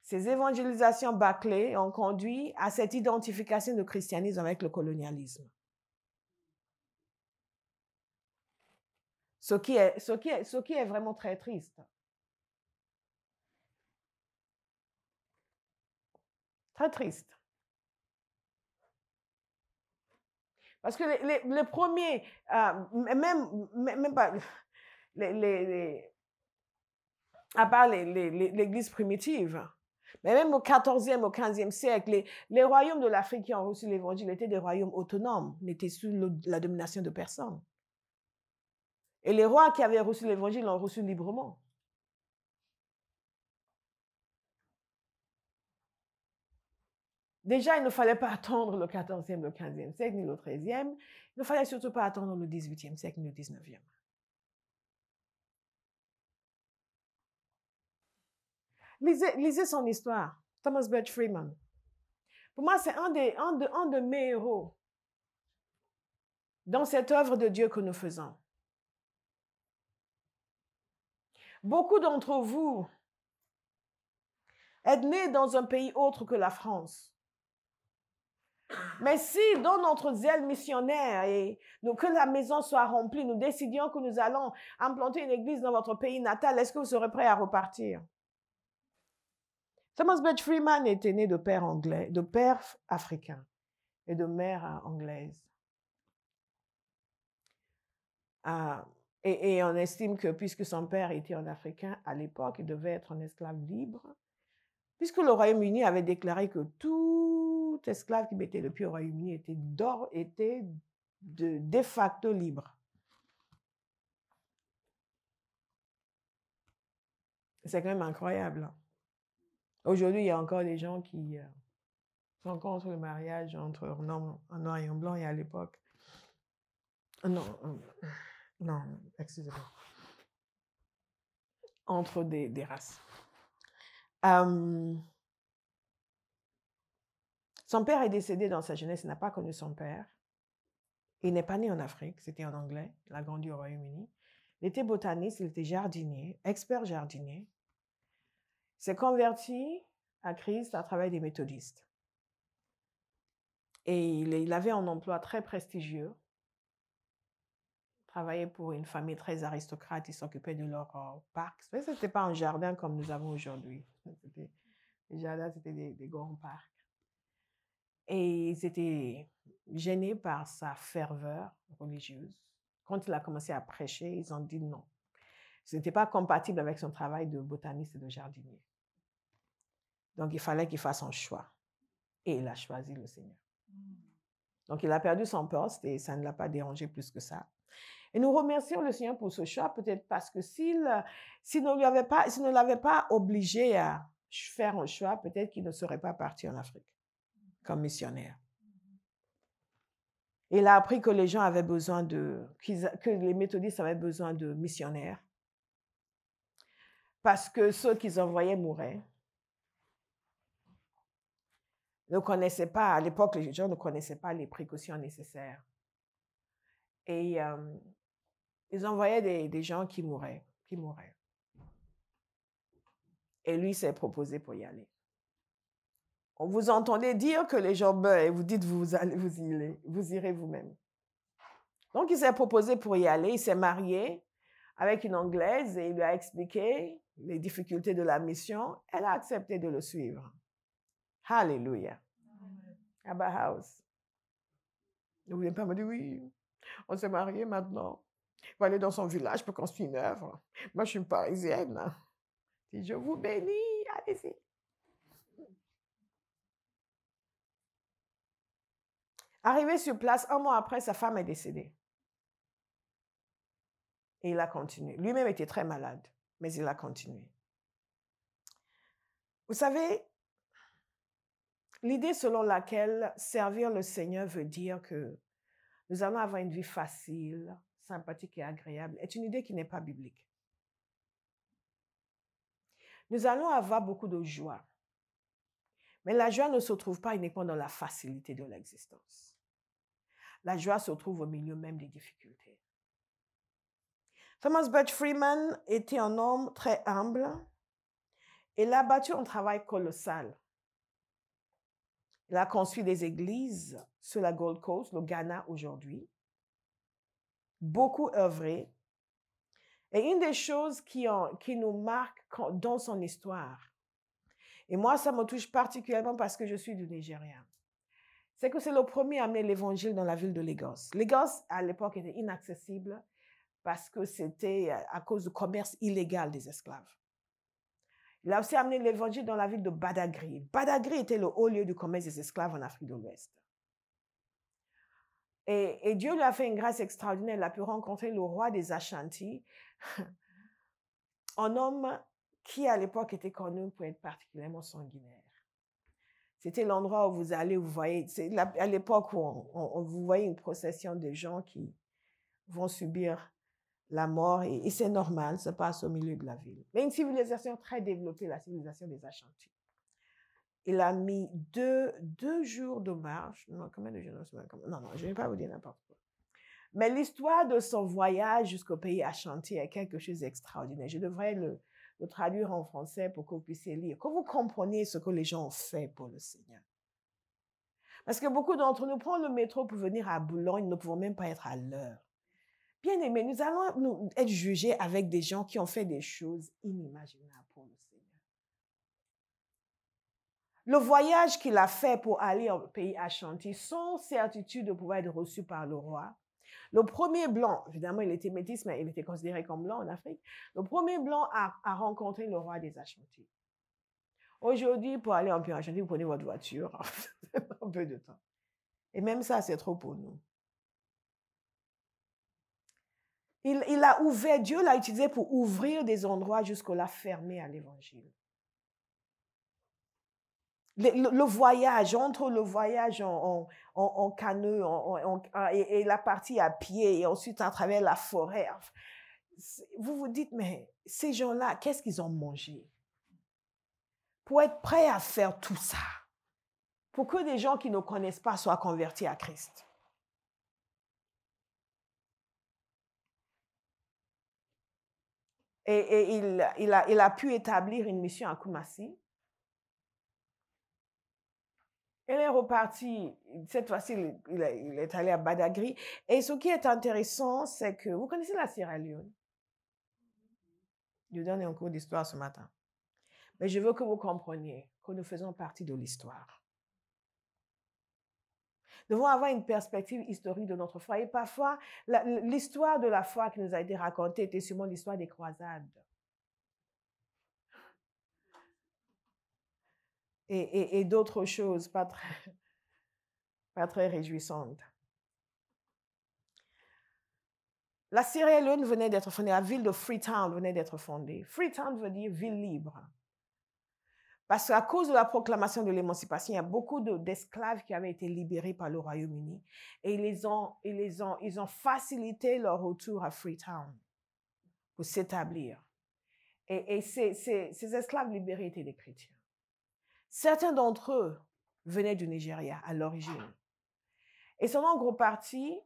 ces évangélisations bâclées ont conduit à cette identification du christianisme avec le colonialisme. Ce qui est vraiment très triste. Très triste. Parce que les premiers, même pas, à part l'Église primitive, mais même au 14e, au 15e siècle, les royaumes de l'Afrique qui ont reçu l'Évangile étaient des royaumes autonomes, n'étaient sous la domination de personne. Et les rois qui avaient reçu l'Évangile l'ont reçu librement. Déjà, il ne fallait pas attendre le 14e, le 15e siècle, ni le 13e. Il ne fallait surtout pas attendre le 18e siècle, ni le 19e. Lisez son histoire. Thomas Birch Freeman. Pour moi, c'est un de mes héros dans cette œuvre de Dieu que nous faisons. Beaucoup d'entre vous êtes nés dans un pays autre que la France. Mais si, dans notre zèle missionnaire et que la maison soit remplie, nous décidions que nous allons implanter une église dans votre pays natal, est-ce que vous serez prêts à repartir? Thomas Birch Freeman était né de père anglais, de père africain et de mère anglaise. Et on estime que puisque son père était un Africain à l'époque, il devait être un esclave libre, puisque le Royaume-Uni avait déclaré que tout esclave qui mettait le pied au Royaume-Uni était de facto libre. C'est quand même incroyable. Aujourd'hui, il y a encore des gens qui sont contre le mariage entre un homme noir et un blanc, et à l'époque. Non, excusez-moi. Entre des races. Son père est décédé dans sa jeunesse, il n'a pas connu son père. Il n'est pas né en Afrique, c'était en anglais, il a grandi au Royaume-Uni. Il était botaniste, il était jardinier, expert jardinier. Il s'est converti à Christ à travers des méthodistes. Et il avait un emploi très prestigieux. Il travaillait pour une famille très aristocrate, il s'occupait de leur parc. Mais ce n'était pas un jardin comme nous avons aujourd'hui. Les jardins, c'était des grands parcs. Et ils étaient gênés par sa ferveur religieuse. Quand il a commencé à prêcher, ils ont dit non. Ce n'était pas compatible avec son travail de botaniste et de jardinier. Donc, il fallait qu'il fasse un choix. Et il a choisi le Seigneur. Donc, il a perdu son poste et ça ne l'a pas dérangé plus que ça. Et nous remercions le Seigneur pour ce choix, peut-être parce que s'il ne l'avait pas obligé à faire un choix, peut-être qu'il ne serait pas parti en Afrique comme missionnaire. Il a appris que les gens avaient besoin que les méthodistes avaient besoin de missionnaires parce que ceux qu'ils envoyaient mouraient. Ne connaissaient pas, à l'époque, les gens ne connaissaient pas les précautions nécessaires. Et ils envoyaient des gens qui mouraient. Et lui s'est proposé pour y aller. On vous entendait dire que les gens meurent et vous dites vous irez vous-même. Donc, il s'est proposé pour y aller. Il s'est marié avec une Anglaise et il lui a expliqué les difficultés de la mission. Elle a accepté de le suivre. Alléluia. Abba House. Ne voulez pas me dire oui, on s'est marié maintenant. Il va aller dans son village pour construire une œuvre. Moi, je suis une Parisienne. Si je vous bénis, allez-y. Arrivé sur place, 1 mois après, sa femme est décédée. Et il a continué. Lui-même était très malade, mais il a continué. Vous savez, l'idée selon laquelle servir le Seigneur veut dire que nous allons avoir une vie facile, sympathique et agréable est une idée qui n'est pas biblique. Nous allons avoir beaucoup de joie. Mais la joie ne se trouve pas uniquement dans la facilité de l'existence. La joie se trouve au milieu même des difficultés. Thomas Birch Freeman était un homme très humble. Il a battu un travail colossal. Il a construit des églises sur la Gold Coast, le Ghana aujourd'hui. Beaucoup œuvré. Et une des choses qui nous marque dans son histoire, et moi ça me touche particulièrement parce que je suis du Nigeria, c'est que c'est le premier à amener l'évangile dans la ville de Lagos. Lagos, à l'époque, était inaccessible parce que c'était à cause du commerce illégal des esclaves. Il a aussi amené l'évangile dans la ville de Badagry. Badagry était le haut lieu du commerce des esclaves en Afrique de l'Ouest. Et Dieu lui a fait une grâce extraordinaire. Il a pu rencontrer le roi des Ashanti, un homme qui, à l'époque, était connu pour être particulièrement sanguinaire. C'était l'endroit où vous allez, vous voyez, c'est à l'époque où vous voyez une procession de gens qui vont subir la mort, et c'est normal, ça passe au milieu de la ville. Mais une civilisation très développée, la civilisation des Ashantis. Il a mis deux jours de marche. Non, combien de jours? Non, je ne vais pas vous dire n'importe quoi. Mais l'histoire de son voyage jusqu'au pays Ashanti est quelque chose d'extraordinaire. Je devrais le traduire en français pour que vous puissiez lire, que vous compreniez ce que les gens ont fait pour le Seigneur. Parce que beaucoup d'entre nous prennent le métro pour venir à Boulogne, ne pouvons même pas être à l'heure. Bien aimé, nous allons être jugés avec des gens qui ont fait des choses inimaginables pour le Seigneur. Le voyage qu'il a fait pour aller au pays Ashanti, sans certitude de pouvoir être reçu par le roi. Le premier blanc, évidemment, il était métis, mais il était considéré comme blanc en Afrique. Le premier blanc a rencontré le roi des Ashanti. Aujourd'hui, pour aller en pays Ashanti, vous prenez votre voiture, un peu de temps. Et même ça, c'est trop pour nous. Il a ouvert, Dieu l'a utilisé pour ouvrir des endroits jusqu'à fermés à l'évangile. Le voyage, entre le voyage en canot et la partie à pied et ensuite à travers la forêt, vous vous dites, mais ces gens-là, qu'est-ce qu'ils ont mangé? Pour être prêts à faire tout ça, pour que des gens qui ne connaissent pas soient convertis à Christ. Et il a pu établir une mission à Kumasi. Il est reparti, cette fois-ci, il est allé à Badagry. Et ce qui est intéressant, c'est que, vous connaissez la Sierra Leone? Je donne un cours d'histoire ce matin. Mais je veux que vous compreniez que nous faisons partie de l'histoire. Nous devons avoir une perspective historique de notre foi. Et parfois, l'histoire de la foi qui nous a été racontée était sûrement l'histoire des croisades. Et d'autres choses pas très réjouissantes. La Sierra Leone venait d'être fondée, la ville de Freetown venait d'être fondée. Freetown veut dire ville libre. Parce qu'à cause de la proclamation de l'émancipation, il y a beaucoup d'esclaves qui avaient été libérés par le Royaume-Uni et ils ont facilité leur retour à Freetown pour s'établir. Et ces esclaves libérés étaient des chrétiens. Certains d'entre eux venaient du Nigeria à l'origine. Et sont en gros partie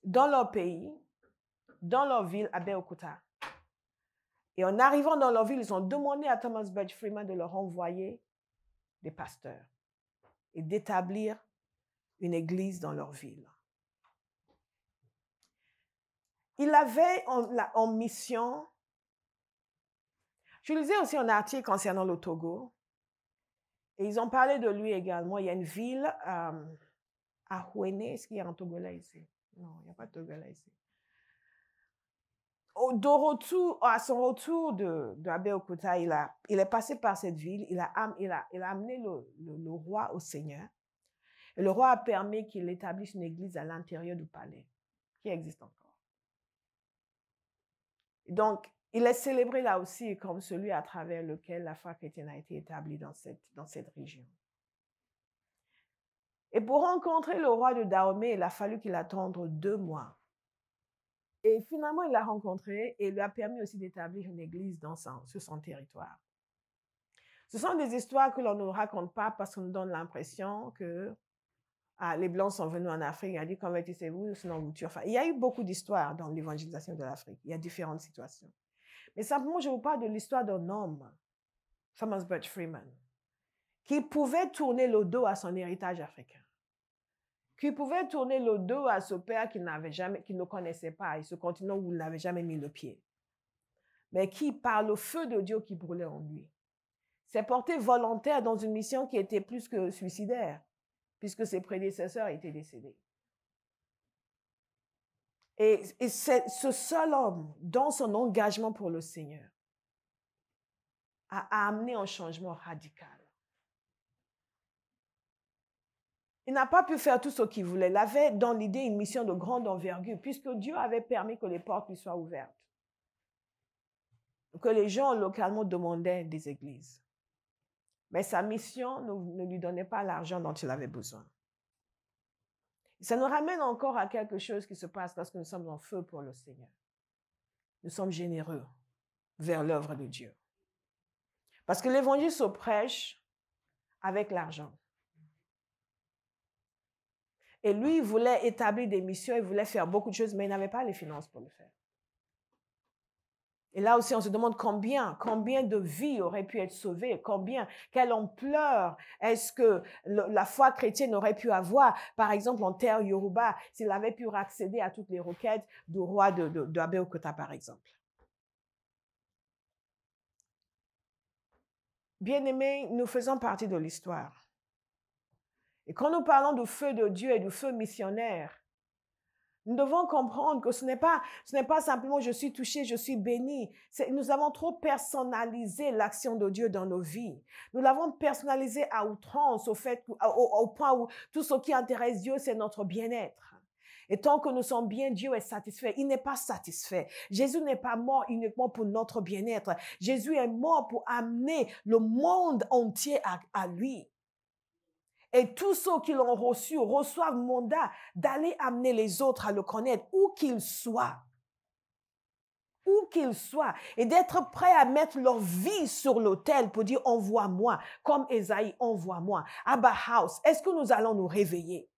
dans leur pays, dans leur ville, à Abeokuta. Et en arrivant dans leur ville, ils ont demandé à Thomas Birch Freeman de leur envoyer des pasteurs et d'établir une église dans leur ville. Il avait en mission, je lisais aussi un article concernant le Togo, et ils ont parlé de lui également. Il y a une ville à Ouéné, est-ce qu'il y a un Togolais ici? Non, il n'y a pas de Togolais ici. À son retour de Abeokuta, il est passé par cette ville, il a amené le roi au Seigneur. Et le roi a permis qu'il établisse une église à l'intérieur du palais, qui existe encore. Donc, il est célébré là aussi comme celui à travers lequel la foi chrétienne a été établie dans cette région. Et pour rencontrer le roi de Dahomey, il a fallu qu'il attende 2 mois. Et finalement, il l'a rencontré et il lui a permis aussi d'établir une église sur son territoire. Ce sont des histoires que l'on ne raconte pas parce qu'on nous donne l'impression que les Blancs sont venus en Afrique, il a dit convertissez-vous, sinon vous tuez. Enfin, il y a eu beaucoup d'histoires dans l'évangélisation de l'Afrique. Il y a différentes situations. Mais simplement, je vous parle de l'histoire d'un homme, Thomas Birch Freeman, qui pouvait tourner le dos à son héritage africain, qui pouvait tourner le dos à ce père qu'il ne connaissait pas et ce continent où il n'avait jamais mis le pied, mais qui, par le feu de Dieu qui brûlait en lui, s'est porté volontaire dans une mission qui était plus que suicidaire, puisque ses prédécesseurs étaient décédés. Et c'est ce seul homme, dans son engagement pour le Seigneur, a amené un changement radical. Il n'a pas pu faire tout ce qu'il voulait. Il avait dans l'idée une mission de grande envergure, puisque Dieu avait permis que les portes lui soient ouvertes. Que les gens localement demandaient des églises. Mais sa mission ne lui donnait pas l'argent dont il avait besoin. Ça nous ramène encore à quelque chose qui se passe lorsque nous sommes en feu pour le Seigneur. Nous sommes généreux vers l'œuvre de Dieu. Parce que l'évangile se prêche avec l'argent. Et lui, il voulait établir des missions, il voulait faire beaucoup de choses, mais il n'avait pas les finances pour le faire. Et là aussi, on se demande combien de vies auraient pu être sauvées, quelle ampleur est-ce que la foi chrétienne aurait pu avoir, par exemple, en terre Yoruba, s'il avait pu accéder à toutes les requêtes du roi de Abeokuta, par exemple. Bien-aimés, nous faisons partie de l'histoire. Et quand nous parlons du feu de Dieu et du feu missionnaire, nous devons comprendre que ce n'est pas simplement je suis touché, je suis béni. Nous avons trop personnalisé l'action de Dieu dans nos vies. Nous l'avons personnalisé à outrance au point où tout ce qui intéresse Dieu, c'est notre bien-être. Et tant que nous sommes bien, Dieu est satisfait. Il n'est pas satisfait. Jésus n'est pas mort uniquement pour notre bien-être. Jésus est mort pour amener le monde entier à lui. Et tous ceux qui l'ont reçu reçoivent mandat d'aller amener les autres à le connaître, où qu'ils soient. Où qu'ils soient. Et d'être prêts à mettre leur vie sur l'autel pour dire, envoie-moi. Comme Esaïe, envoie-moi. Abba House, est-ce que nous allons nous réveiller?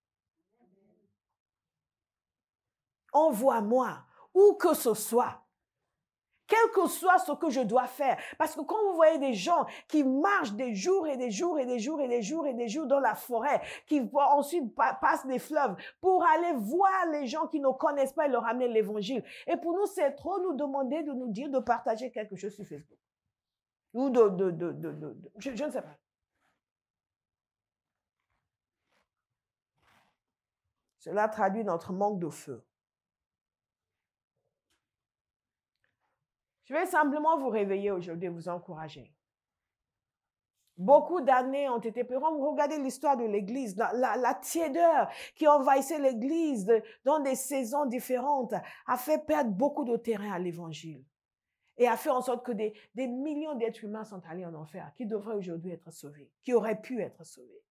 Envoie-moi. Où que ce soit. Quel que soit ce que je dois faire. Parce que quand vous voyez des gens qui marchent des jours et des jours et des jours et des jours et des jours dans la forêt, qui ensuite passent des fleuves pour aller voir les gens qui ne connaissent pas et leur amener l'évangile. Et pour nous, c'est trop nous demander de nous dire de partager quelque chose sur Facebook. Ou je ne sais pas. Cela traduit notre manque de feu. Je vais simplement vous réveiller aujourd'hui et vous encourager. Beaucoup d'années ont été perdues. Vous regardez l'histoire de l'Église, la tiédeur qui envahissait l'Église dans des saisons différentes a fait perdre beaucoup de terrain à l'Évangile et a fait en sorte que des millions d'êtres humains sont allés en enfer, qui devraient aujourd'hui être sauvés, qui auraient pu être sauvés.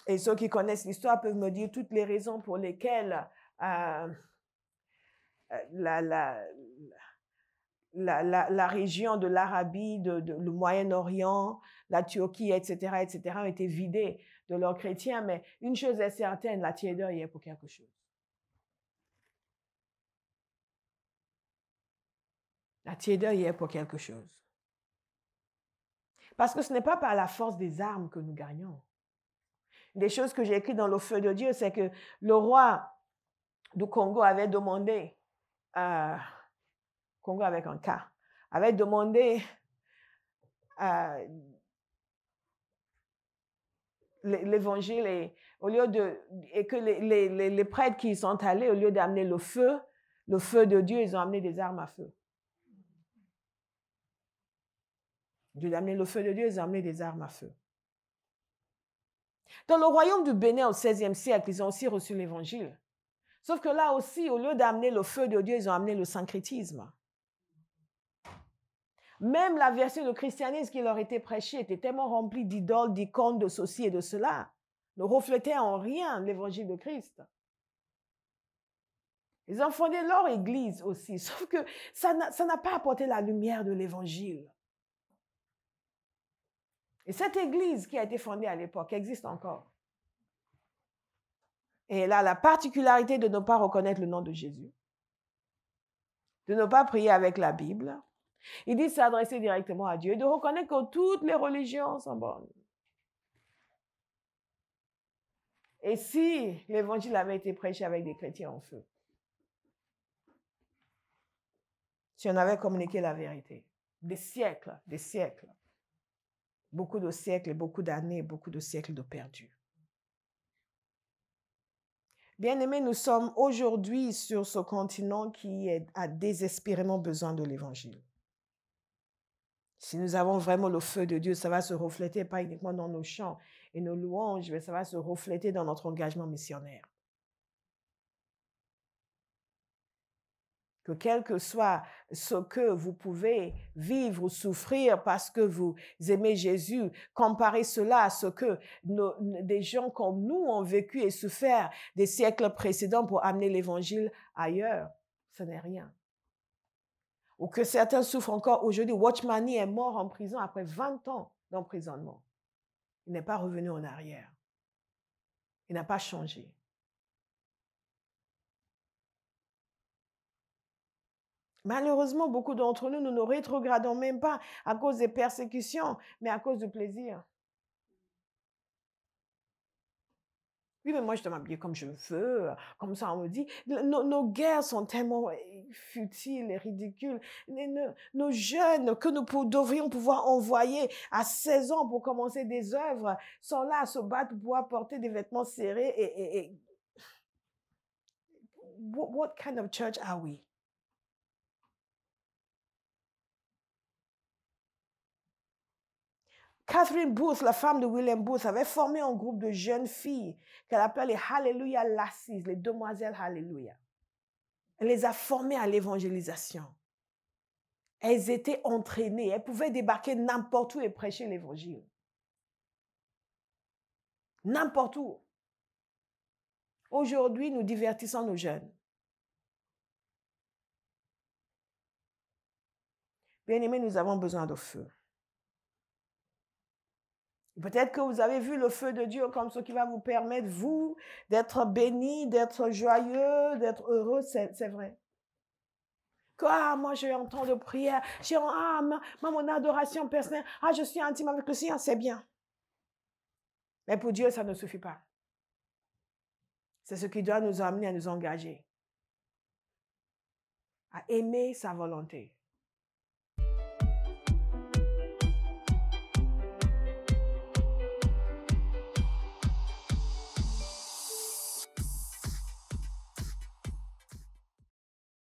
Et ceux qui connaissent l'histoire peuvent me dire toutes les raisons pour lesquelles la région de l'Arabie, le Moyen-Orient, la Turquie, etc., ont été vidées de leurs chrétiens. Mais une chose est certaine, la tiédeur y est pour quelque chose. La tiédeur y est pour quelque chose. Parce que ce n'est pas par la force des armes que nous gagnons. Des choses que j'ai écrites dans le feu de Dieu, c'est que le roi du Congo avait demandé, Congo avec un K, avait demandé l'évangile et que les prêtres qui sont allés, au lieu d'amener le feu de Dieu, ils ont amené des armes à feu. Au lieu d'amener le feu de Dieu, ils ont amené des armes à feu. Dans le royaume du Bénin au XVIe siècle, ils ont aussi reçu l'évangile. Sauf que là aussi, au lieu d'amener le feu de Dieu, ils ont amené le syncrétisme. Même la version de christianisme qui leur était prêchée était tellement remplie d'idoles, d'icônes, de ceci et de cela, ne reflétait en rien l'évangile de Christ. Ils ont fondé leur église aussi, sauf que ça n'a pas apporté la lumière de l'évangile. Et cette église qui a été fondée à l'époque existe encore. Et elle a la particularité de ne pas reconnaître le nom de Jésus, de ne pas prier avec la Bible. Il dit s'adresser directement à Dieu et de reconnaître que toutes les religions sont bonnes. Et si l'évangile avait été prêché avec des chrétiens en feu, si on avait communiqué la vérité, des siècles, beaucoup de siècles, beaucoup d'années, beaucoup de siècles de perdus. Bien-aimés, nous sommes aujourd'hui sur ce continent qui a désespérément besoin de l'évangile. Si nous avons vraiment le feu de Dieu, ça va se refléter pas uniquement dans nos chants et nos louanges, mais ça va se refléter dans notre engagement missionnaire. que quel que soit ce que vous pouvez vivre ou souffrir parce que vous aimez Jésus, comparez cela à ce que des gens comme nous ont vécu et souffert des siècles précédents pour amener l'évangile ailleurs. Ce n'est rien. Ou que certains souffrent encore aujourd'hui. Watchmani est mort en prison après 20 ans d'emprisonnement. Il n'est pas revenu en arrière. Il n'a pas changé. Malheureusement, beaucoup d'entre nous, nous ne rétrogradons même pas à cause des persécutions, mais à cause du plaisir. Oui, mais moi, je dois m'habiller comme je veux, comme ça on me dit. Nos guerres sont tellement futiles et ridicules. Nos jeunes que nous devrions pouvoir envoyer à 16 ans pour commencer des œuvres sont là à se battre pour pouvoir porter des vêtements serrés What kind of church are we? Catherine Booth, la femme de William Booth, avait formé un groupe de jeunes filles qu'elle appelait les Hallelujah Lassies, les demoiselles Hallelujah. Elle les a formées à l'évangélisation. Elles étaient entraînées, elles pouvaient débarquer n'importe où et prêcher l'évangile. N'importe où. Aujourd'hui, nous divertissons nos jeunes. Bien-aimés, nous avons besoin de feu. Peut-être que vous avez vu le feu de Dieu comme ce qui va vous permettre, vous, d'être bénis, d'être joyeux, d'être heureux, c'est vrai. Que, moi, j'ai un temps de prière, mon adoration personnelle, je suis intime avec le Seigneur, c'est bien. Mais pour Dieu, ça ne suffit pas. C'est ce qui doit nous amener à nous engager, à aimer sa volonté.